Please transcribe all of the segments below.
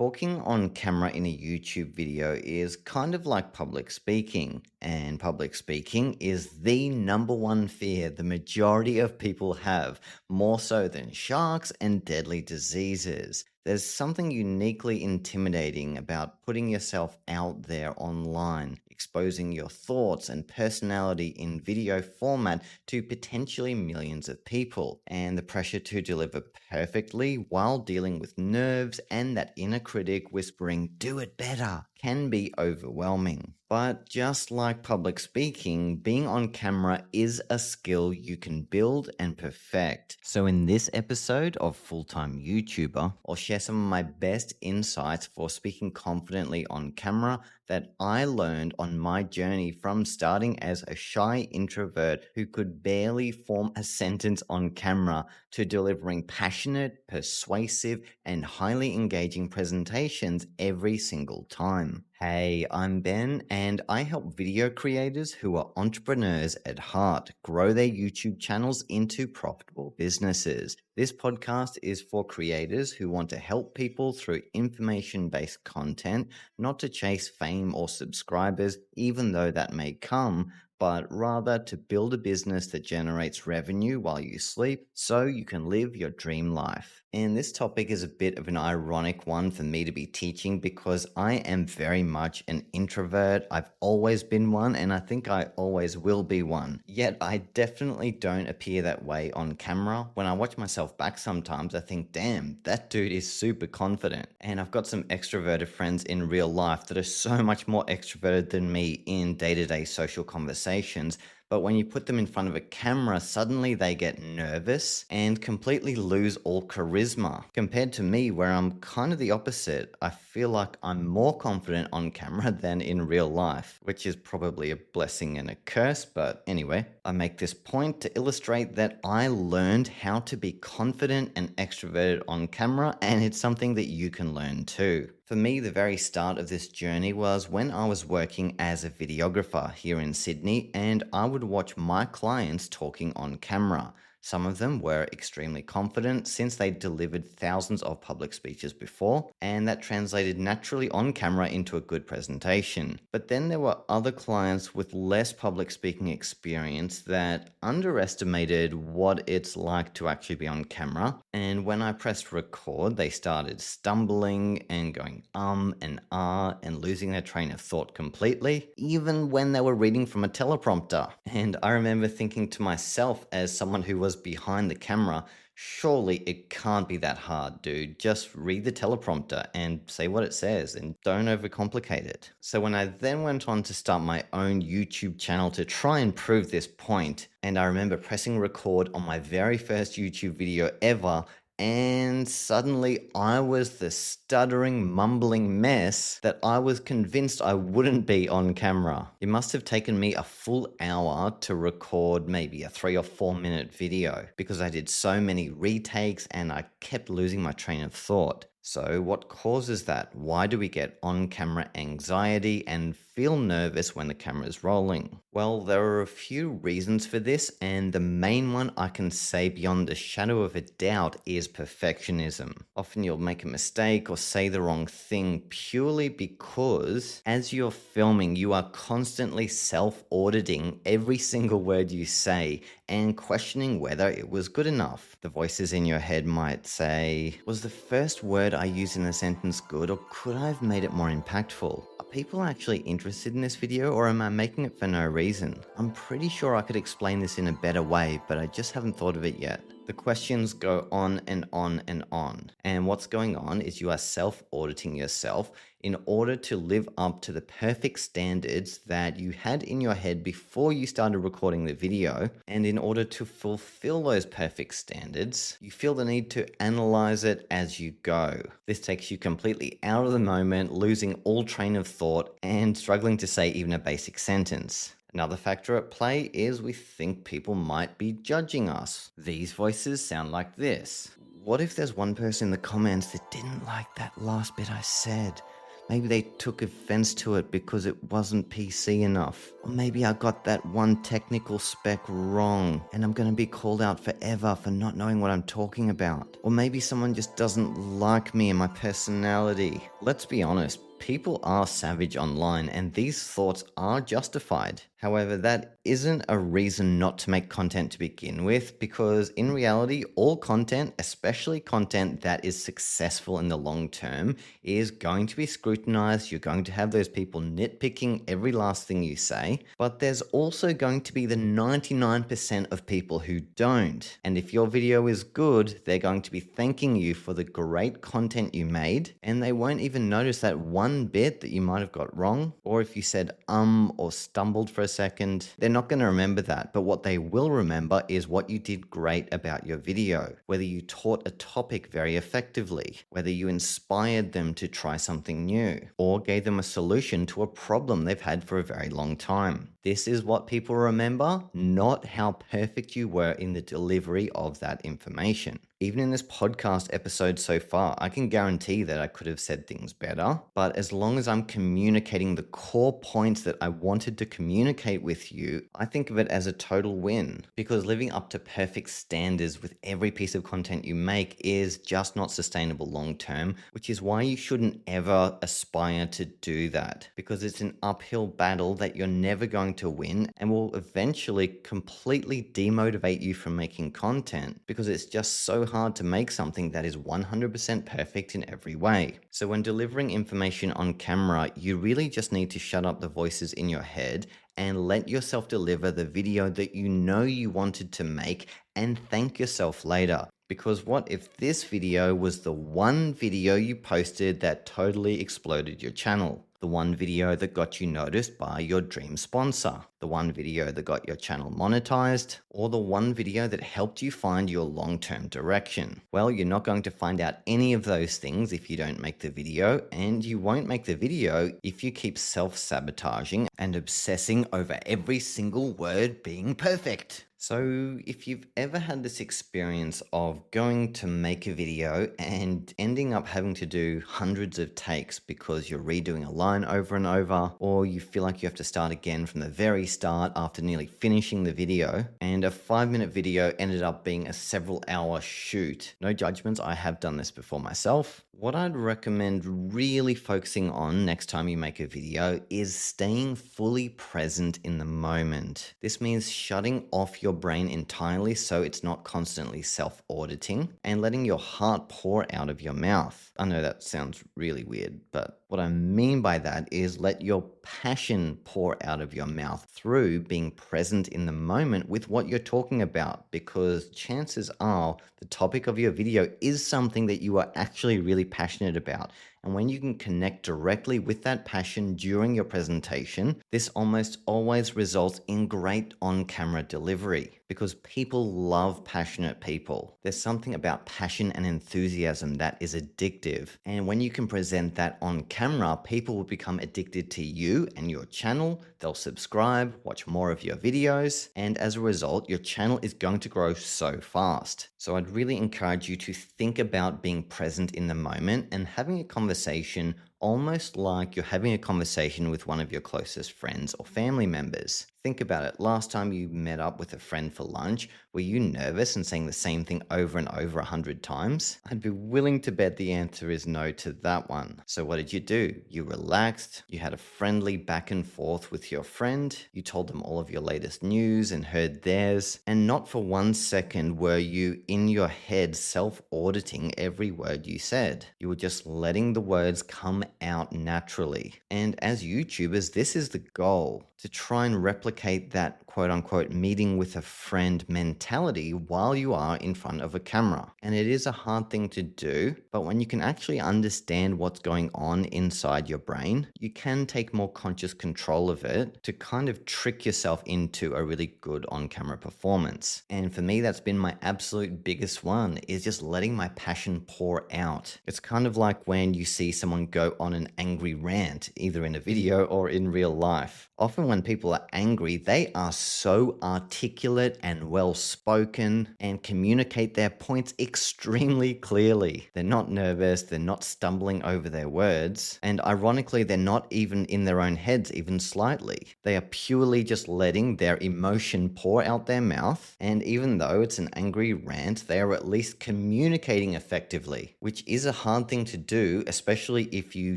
Talking on camera in a YouTube video is kind of like public speaking, and public speaking is the number one fear the majority of people have, more so than sharks and deadly diseases. There's something uniquely intimidating about putting yourself out there online, exposing your thoughts and personality in video format to potentially millions of people, and the pressure to deliver perfectly while dealing with nerves and that inner critic whispering, "Do it better," can be overwhelming. But just like public speaking, being on camera is a skill you can build and perfect. So, in this episode of Full Time YouTuber, I'll share some of my best insights for speaking confidently on camera that I learned on my journey from starting as a shy introvert who could barely form a sentence on camera to delivering passionate, persuasive, and highly engaging presentations every single time. Hey, I'm Ben, and I help video creators who are entrepreneurs at heart grow their YouTube channels into profitable businesses. This podcast is for creators who want to help people through information-based content, not to chase fame or subscribers, even though that may come, but rather to build a business that generates revenue while you sleep so you can live your dream life. And this topic is a bit of an ironic one for me to be teaching because I am very much an introvert. I've always been one, and I think I always will be one. Yet I definitely don't appear that way on camera. When I watch myself back sometimes, I think, damn, that dude is super confident. And I've got some extroverted friends in real life that are so much more extroverted than me in day-to-day social conversations. But when you put them in front of a camera, suddenly they get nervous and completely lose all charisma. Compared to me, where I'm kind of the opposite, I feel like I'm more confident on camera than in real life, which is probably a blessing and a curse. But anyway, I make this point to illustrate that I learned how to be confident and extroverted on camera, and it's something that you can learn too. For me, the very start of this journey was when I was working as a videographer here in Sydney, and I would watch my clients talking on camera. Some of them were extremely confident since they delivered thousands of public speeches before, and that translated naturally on camera into a good presentation. But then there were other clients with less public speaking experience that underestimated what it's like to actually be on camera. And when I pressed record, they started stumbling and going and ah and losing their train of thought completely, even when they were reading from a teleprompter. And I remember thinking to myself, as someone who was behind the camera, surely it can't be that hard, dude. Just read the teleprompter and say what it says and don't overcomplicate it. So when I then went on to start my own YouTube channel to try and prove this point, and I remember pressing record on my very first YouTube video ever, and suddenly I was the stuttering, mumbling mess that I was convinced I wouldn't be on camera. It must have taken me a full hour to record maybe a 3 or 4 minute video because I did so many retakes and I kept losing my train of thought. So, what causes that? Why do we get on camera anxiety and feel nervous when the camera is rolling? Well, there are a few reasons for this, and the main one I can say beyond a shadow of a doubt is perfectionism. Often you'll make a mistake or say the wrong thing purely because as you're filming, you are constantly self-auditing every single word you say and questioning whether it was good enough. The voices in your head might say, was the first word I used in the sentence good, or could I have made it more impactful? Are people actually interested in this video, or am I making it for no reason? I'm pretty sure I could explain this in a better way, but I just haven't thought of it yet. The questions go on and on and on. And what's going on is you are self-auditing yourself in order to live up to the perfect standards that you had in your head before you started recording the video. And in order to fulfill those perfect standards, you feel the need to analyze it as you go. This takes you completely out of the moment, losing all train of thought and struggling to say even a basic sentence. Another factor at play is we think people might be judging us. These voices sound like this. What if there's one person in the comments that didn't like that last bit I said? Maybe they took offense to it because it wasn't PC enough. Or maybe I got that one technical spec wrong and I'm going to be called out forever for not knowing what I'm talking about. Or maybe someone just doesn't like me and my personality. Let's be honest. People are savage online and these thoughts are justified. However, that isn't a reason not to make content to begin with, because in reality, all content, especially content that is successful in the long term, is going to be scrutinized. You're going to have those people nitpicking every last thing you say, but there's also going to be the 99% of people who don't. And if your video is good, they're going to be thanking you for the great content you made, and they won't even notice that one bit that you might have got wrong, or if you said or stumbled for a second. They're not going to remember that, but what they will remember is what you did great about your video, whether you taught a topic very effectively, whether you inspired them to try something new, or gave them a solution to a problem they've had for a very long time. This is what people remember, not how perfect you were in the delivery of that information. Even in this podcast episode so far, I can guarantee that I could have said things better, but as long as I'm communicating the core points that I wanted to communicate with you, I think of it as a total win, because living up to perfect standards with every piece of content you make is just not sustainable long term, which is why you shouldn't ever aspire to do that, because it's an uphill battle that you're never going to win and will eventually completely demotivate you from making content, because it's just so hard to make something that is 100% perfect in every way. So when delivering information on camera, you really just need to shut up the voices in your head and let yourself deliver the video that you know you wanted to make, and thank yourself later. Because what if this video was the one video you posted that totally exploded your channel? The one video that got you noticed by your dream sponsor, the one video that got your channel monetized, or the one video that helped you find your long-term direction. Well, you're not going to find out any of those things if you don't make the video, and you won't make the video if you keep self-sabotaging and obsessing over every single word being perfect. So if you've ever had this experience of going to make a video and ending up having to do hundreds of takes because you're redoing a line over and over, or you feel like you have to start again from the very start after nearly finishing the video, and a 5-minute video ended up being a several-hour shoot. No judgments, I have done this before myself. What I'd recommend really focusing on next time you make a video is staying fully present in the moment. This means shutting off your brain entirely so it's not constantly self-auditing, and letting your heart pour out of your mouth. I know that sounds really weird, but what I mean by that is let your passion pour out of your mouth through being present in the moment with what you're talking about, because chances are the topic of your video is something that you are actually really passionate about. And when you can connect directly with that passion during your presentation, this almost always results in great on-camera delivery, because people love passionate people. There's something about passion and enthusiasm that is addictive. And when you can present that on camera, people will become addicted to you and your channel. They'll subscribe, watch more of your videos, and as a result, your channel is going to grow so fast. So I'd really encourage you to think about being present in the moment and having a conversation almost like you're having a conversation with one of your closest friends or family members. Think about it. Last time you met up with a friend for lunch, were you nervous and saying the same thing over and over 100 times? I'd be willing to bet the answer is no to that one. So what did you do? You relaxed, you had a friendly back and forth with your friend, you told them all of your latest news and heard theirs, and not for 1 second were you in your head self-auditing every word you said. You were just letting the words come out naturally. And as YouTubers, this is the goal, to try and replicate that quote-unquote meeting with a friend mentality while you are in front of a camera. And it is a hard thing to do, but when you can actually understand what's going on inside your brain, you can take more conscious control of it to kind of trick yourself into a really good on-camera performance. And for me, that's been my absolute biggest one, is just letting my passion pour out. It's kind of like when you see someone go on an angry rant, either in a video or in real life. Often when people are angry, they are so articulate and well spoken and communicate their points extremely clearly. They're not nervous, they're not stumbling over their words, and ironically, they're not even in their own heads, even slightly. They are purely just letting their emotion pour out their mouth, and even though it's an angry rant, they are at least communicating effectively, which is a hard thing to do, especially if you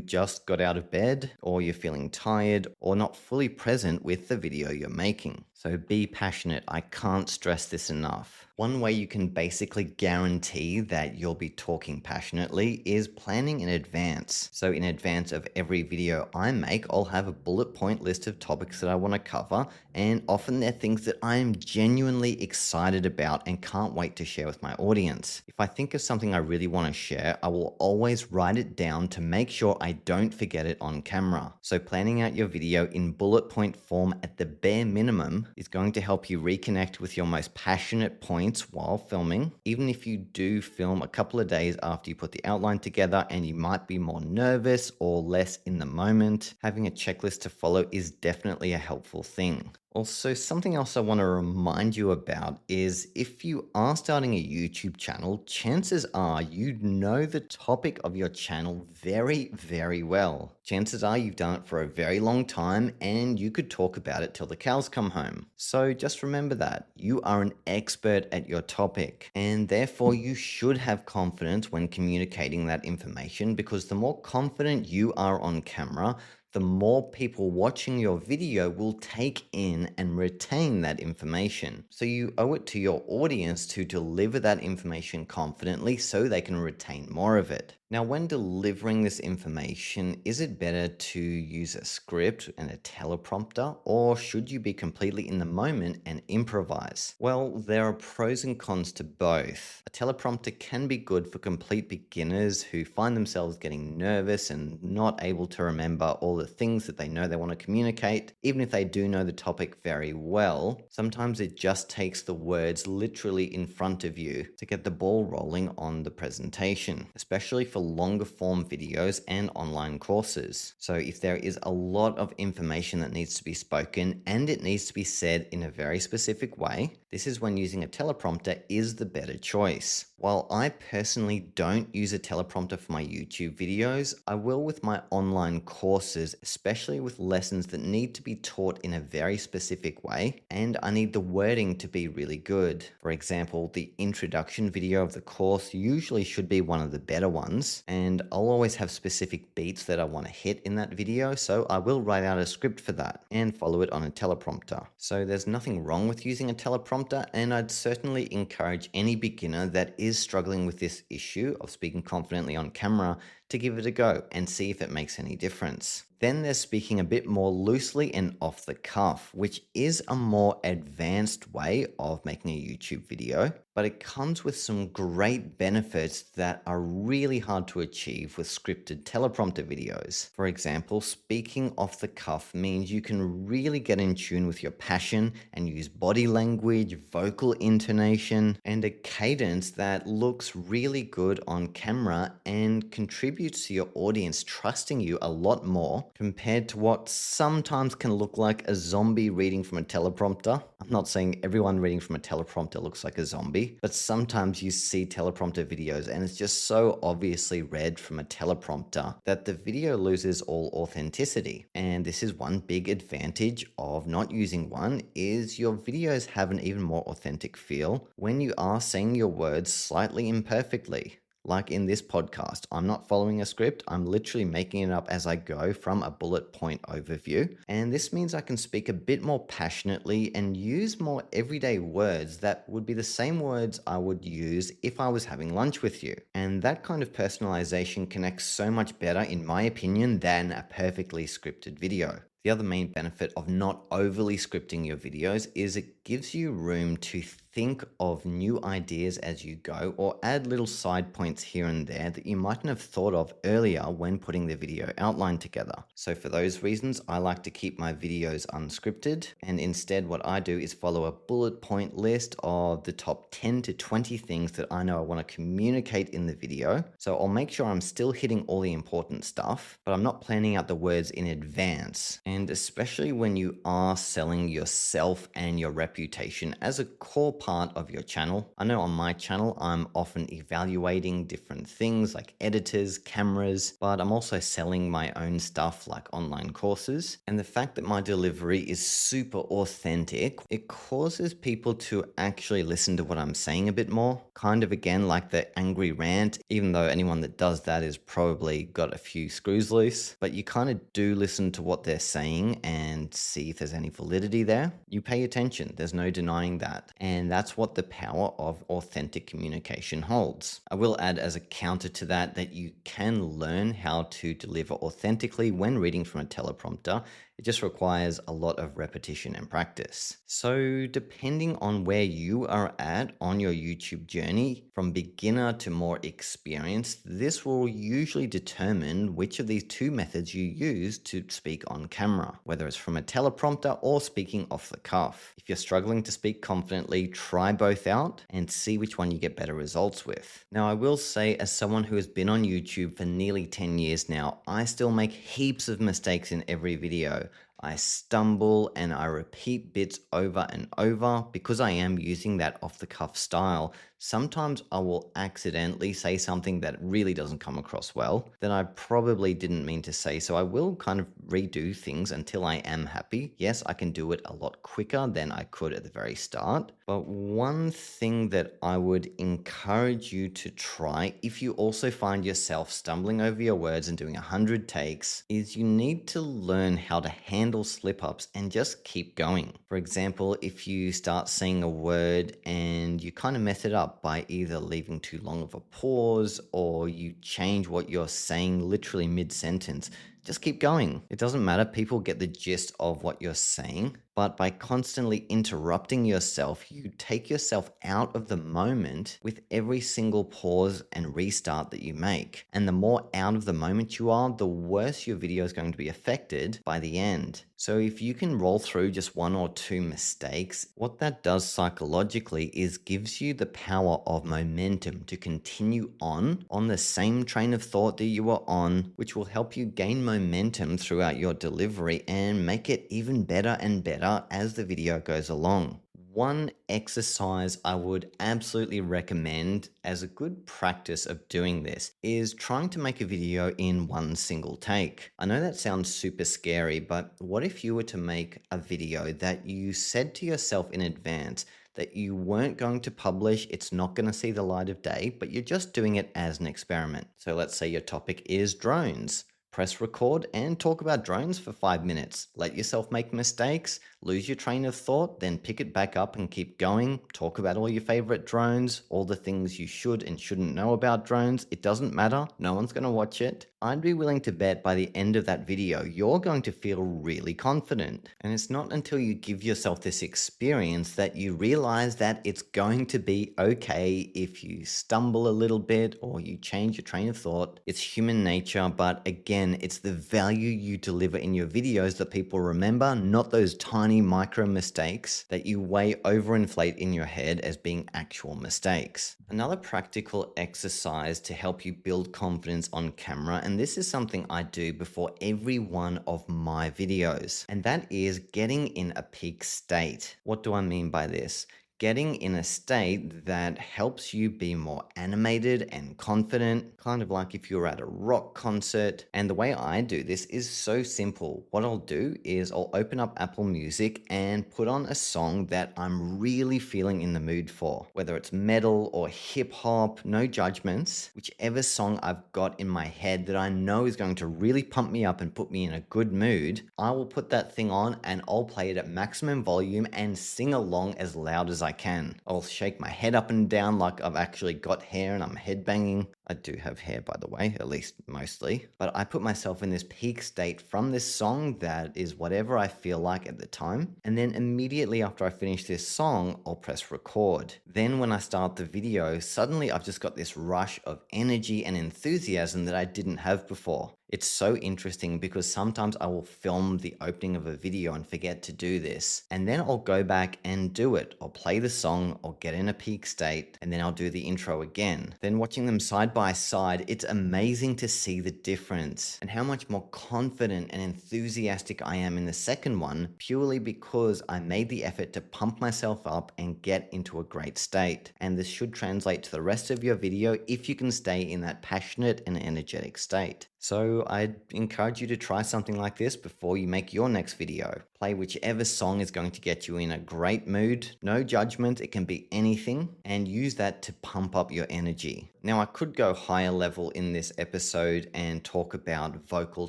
just got out of bed, or you're feeling tired, or not fully present with the video you're making. So be passionate. I can't stress this enough. One way you can basically guarantee that you'll be talking passionately is planning in advance. So in advance of every video I make, I'll have a bullet point list of topics that I want to cover, and often they're things that I am genuinely excited about and can't wait to share with my audience. If I think of something I really want to share, I will always write it down to make sure I don't forget it on camera. So planning out your video in bullet point form at the bare minimum is going to help you reconnect with your most passionate points while filming. Even if you do film a couple of days after you put the outline together and you might be more nervous or less in the moment, having a checklist to follow is definitely a helpful thing. Also, something else I want to remind you about is if you are starting a YouTube channel, chances are you know the topic of your channel very, very well. Chances are you've done it for a very long time and you could talk about it till the cows come home. So just remember that you are an expert at your topic, and therefore you should have confidence when communicating that information, because the more confident you are on camera, the more people watching your video will take in and retain that information. So you owe it to your audience to deliver that information confidently so they can retain more of it. Now, when delivering this information, is it better to use a script and a teleprompter, or should you be completely in the moment and improvise? Well, there are pros and cons to both. A teleprompter can be good for complete beginners who find themselves getting nervous and not able to remember all the things that they know they want to communicate. Even if they do know the topic very well, sometimes it just takes the words literally in front of you to get the ball rolling on the presentation, especially for longer form videos and online courses. So if there is a lot of information that needs to be spoken and it needs to be said in a very specific way, this is when using a teleprompter is the better choice. While I personally don't use a teleprompter for my YouTube videos, I will with my online courses, especially with lessons that need to be taught in a very specific way, and I need the wording to be really good. For example, the introduction video of the course usually should be one of the better ones, and I'll always have specific beats that I want to hit in that video, so I will write out a script for that and follow it on a teleprompter. So there's nothing wrong with using a teleprompter, and I'd certainly encourage any beginner that is struggling with this issue of speaking confidently on camera to give it a go and see if it makes any difference. Then there's speaking a bit more loosely and off the cuff, which is a more advanced way of making a YouTube video, but it comes with some great benefits that are really hard to achieve with scripted teleprompter videos. For example, speaking off the cuff means you can really get in tune with your passion and use body language, vocal intonation, and a cadence that looks really good on camera and contributes to your audience trusting you a lot more compared to what sometimes can look like a zombie reading from a teleprompter. I'm not saying everyone reading from a teleprompter looks like a zombie, but sometimes you see teleprompter videos and it's just so obviously read from a teleprompter that the video loses all authenticity. And this is one big advantage of not using one, is your videos have an even more authentic feel when you are saying your words slightly imperfectly. Like in this podcast, I'm not following a script. I'm literally making it up as I go from a bullet point overview. And this means I can speak a bit more passionately and use more everyday words that would be the same words I would use if I was having lunch with you. And that kind of personalization connects so much better, in my opinion, than a perfectly scripted video. The other main benefit of not overly scripting your videos is it gives you room to think of new ideas as you go or add little side points here and there that you mightn't have thought of earlier when putting the video outline together. So for those reasons, I like to keep my videos unscripted, and instead what I do is follow a bullet point list of the top 10 to 20 things that I know I want to communicate in the video. So I'll make sure I'm still hitting all the important stuff, but I'm not planning out the words in advance. And especially when you are selling yourself and your reputation as a core part of your channel. I know on my channel, I'm often evaluating different things like editors, cameras, but I'm also selling my own stuff like online courses. And the fact that my delivery is super authentic, it causes people to actually listen to what I'm saying a bit more. Kind of again like the angry rant, even though anyone that does that is probably got a few screws loose. But you kind of do listen to what they're saying and see if there's any validity there. You pay attention, there's no denying that. And that's what the power of authentic communication holds. I will add as a counter to that that you can learn how to deliver authentically when reading from a teleprompter. It just requires a lot of repetition and practice. So depending on where you are at on your YouTube journey, from beginner to more experienced, this will usually determine which of these two methods you use to speak on camera, whether it's from a teleprompter or speaking off the cuff. If you're struggling to speak confidently, try both out and see which one you get better results with. Now, I will say, as someone who has been on YouTube for nearly 10 years now, I still make heaps of mistakes in every video. I stumble and I repeat bits over and over because I am using that off the cuff style. Sometimes I will accidentally say something that really doesn't come across well that I probably didn't mean to say. So I will kind of redo things until I am happy. Yes, I can do it a lot quicker than I could at the very start. But one thing that I would encourage you to try, if you also find yourself stumbling over your words and doing 100 takes, is you need to learn how to handle slip-ups and just keep going. For example, if you start saying a word and you kind of mess it up by either leaving too long of a pause or you change what you're saying literally mid-sentence, just keep going. It doesn't matter. People get the gist of what you're saying. But by constantly interrupting yourself, you take yourself out of the moment with every single pause and restart that you make. And the more out of the moment you are, the worse your video is going to be affected by the end. So if you can roll through just one or two mistakes, what that does psychologically is gives you the power of momentum to continue on the same train of thought that you were on, which will help you gain momentum throughout your delivery and make it even better and better as the video goes along. One exercise I would absolutely recommend as a good practice of doing this is trying to make a video in one single take. I know that sounds super scary, but what if you were to make a video that you said to yourself in advance that you weren't going to publish, it's not going to see the light of day, but you're just doing it as an experiment. So let's say your topic is drones. Press record and talk about drones for 5 minutes. Let yourself make mistakes, lose your train of thought, then pick it back up and keep going. Talk about all your favorite drones, all the things you should and shouldn't know about drones. It doesn't matter. No one's going to watch it. I'd be willing to bet by the end of that video, you're going to feel really confident. And it's not until you give yourself this experience that you realize that it's going to be okay if you stumble a little bit or you change your train of thought. It's human nature, but again, it's the value you deliver in your videos that people remember, not those tiny micro mistakes that you way overinflate in your head as being actual mistakes. Another practical exercise to help you build confidence on camera, and this is something I do before every one of my videos, and that is getting in a peak state. What do I mean by this? Getting in a state that helps you be more animated and confident, kind of like if you're at a rock concert. And the way I do this is so simple. What I'll do is I'll open up Apple Music and put on a song that I'm really feeling in the mood for, whether it's metal or hip hop, no judgments. Whichever song I've got in my head that I know is going to really pump me up and put me in a good mood, I will put that thing on and I'll play it at maximum volume and sing along as loud as I can. I'll shake my head up and down like I've actually got hair and I'm headbanging. I do have hair, by the way, at least mostly. But I put myself in this peak state from this song that is whatever I feel like at the time. And then immediately after I finish this song, I'll press record. Then when I start the video, suddenly I've just got this rush of energy and enthusiasm that I didn't have before. It's so interesting because sometimes I will film the opening of a video and forget to do this. And then I'll go back and do it. I'll play the song, I'll get in a peak state, and then I'll do the intro again. Then watching them side by side, it's amazing to see the difference and how much more confident and enthusiastic I am in the second one, purely because I made the effort to pump myself up and get into a great state. And this should translate to the rest of your video if you can stay in that passionate and energetic state. So I'd encourage you to try something like this before you make your next video. Play whichever song is going to get you in a great mood. No judgment, it can be anything, and use that to pump up your energy. Now, I could go higher level in this episode and talk about vocal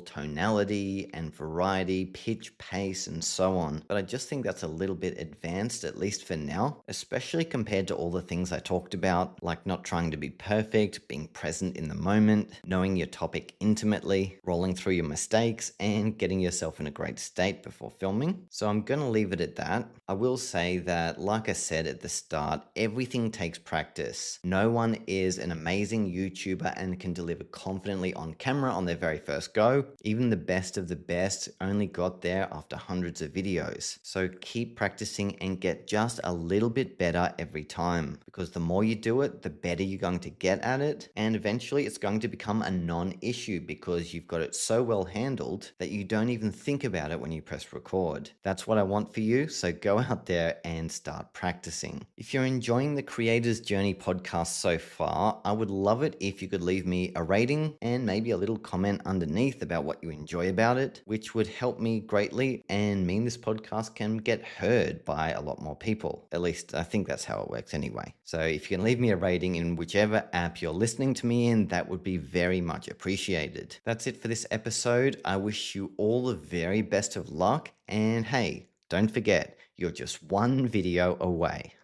tonality and variety, pitch, pace, and so on, but I just think that's a little bit advanced, at least for now, especially compared to all the things I talked about, like not trying to be perfect, being present in the moment, knowing your topic intimately, rolling through your mistakes, and getting yourself in a great state before filming. So I'm going to leave it at that. I will say that, like I said at the start, everything takes practice. No one is an amazing YouTuber and can deliver confidently on camera on their very first go. Even the best of the best only got there after hundreds of videos. So keep practicing and get just a little bit better every time, because the more you do it, the better you're going to get at it, and eventually it's going to become a non-issue because you've got it so well handled that you don't even think about it when you press record. That's what I want for you, so go out there and start practicing. If you're enjoying the Creator's Journey podcast so far, I would love it if you could leave me a rating and maybe a little comment underneath about what you enjoy about it, which would help me greatly and mean this podcast can get heard by a lot more people. At least I think that's how it works anyway. So if you can leave me a rating in whichever app you're listening to me in, that would be very much appreciated. That's it for this episode. I wish you all the very best of luck, and hey, don't forget, you're just one video away.